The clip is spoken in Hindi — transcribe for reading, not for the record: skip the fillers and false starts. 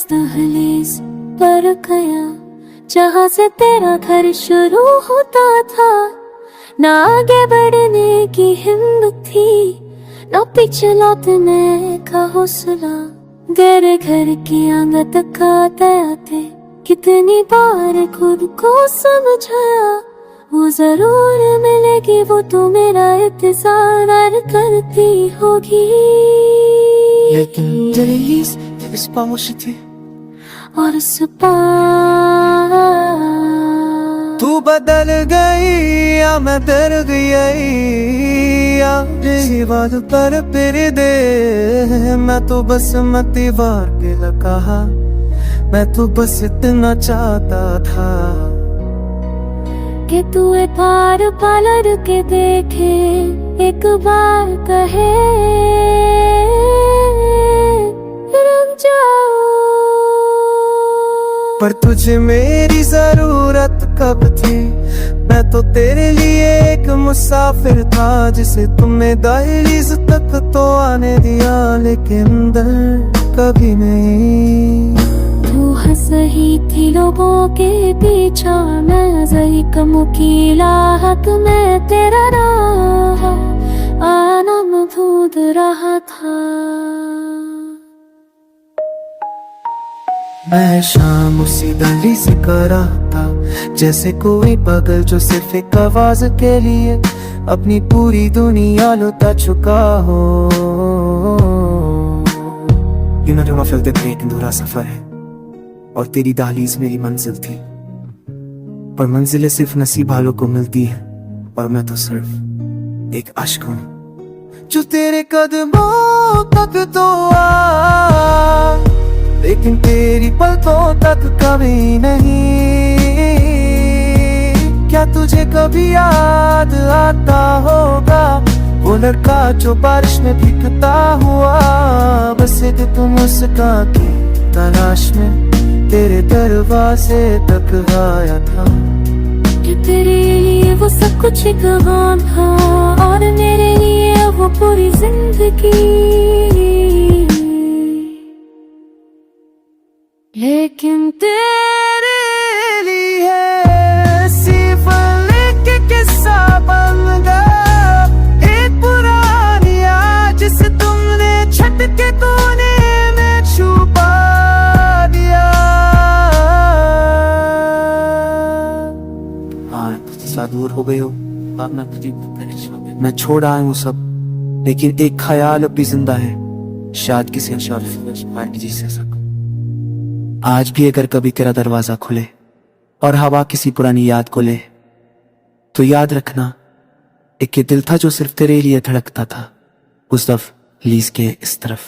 उस दहलीज पर गया जहाँ से तेरा घर शुरू होता था। ना आगे बढ़ने की हिम्मत थी, ना पीछे लौटने का हौसला। तेरे घर की आंगन तक आते आते कितनी बार खुद को समझाया, वो जरूर मिलेगी, वो तो मेरा इंतजार करती होगी। लेकिन दहलीज इस खामोशी थी और इस पार तू बदल गई या मैं डर गई, या यही बात पर फिर दे। मैं तो बस दीवार पे लगा, मैं तो बस इतना चाहता था कि तू एक बार पलट के देखे, एक बार कहे रुक जाओ। पर तुझे मेरी जरूरत कब थी? मैं तो तेरे लिए एक मुसाफिर था, जिसे तुमने दहलीज तक तो आने दिया, लेकिन अंदर कभी नहीं। तू हंस रही थी लोगों के पीछे, मैं जही कमों की लाहक में तेरा रहा, आना मबूद रहा था। मैं शाम उसी गली से कर रहा था, जैसे कोई पागल जो सिर्फ एक आवाज के लिए अपनी पूरी दुनिया लुटा चुका हो। यूं ना जो फिर एक अधूरा सफर है, और तेरी दहलीज मेरी मंजिल थी। पर मंजिलें सिर्फ नसीब वालों को मिलती है, और मैं तो सिर्फ एक आशिक हूँ जो तेरे कदमों तक तो आ, लेकिन तेरी पलकों तक कभी नहीं। क्या तुझे कभी याद आता होगा वो लड़का जो बारिश में भीगता हुआ, बस एक तुम उसका की तलाश में तेरे दरवाजे तक आया था। कि तेरे लिए वो सब कुछ एक गम था, और मेरे लिए वो पूरी जिंदगी। लेकिन तेरे लिए सिर्फ लेके किस्सा बन गया, एक पुरानी याद जिसे तुमने छत के कोने में छुपा दिया। हाँ, दूर हो गई हो, मैं छोड़ आया हूँ सब, लेकिन एक ख्याल अब भी जिंदा है, शायद किसी से सकूं। आज भी अगर कभी तेरा दरवाजा खुले और हवा किसी पुरानी याद को ले, तो याद रखना एक ये दिल था जो सिर्फ तेरे लिए धड़कता था, उस दफलीज के इस तरफ।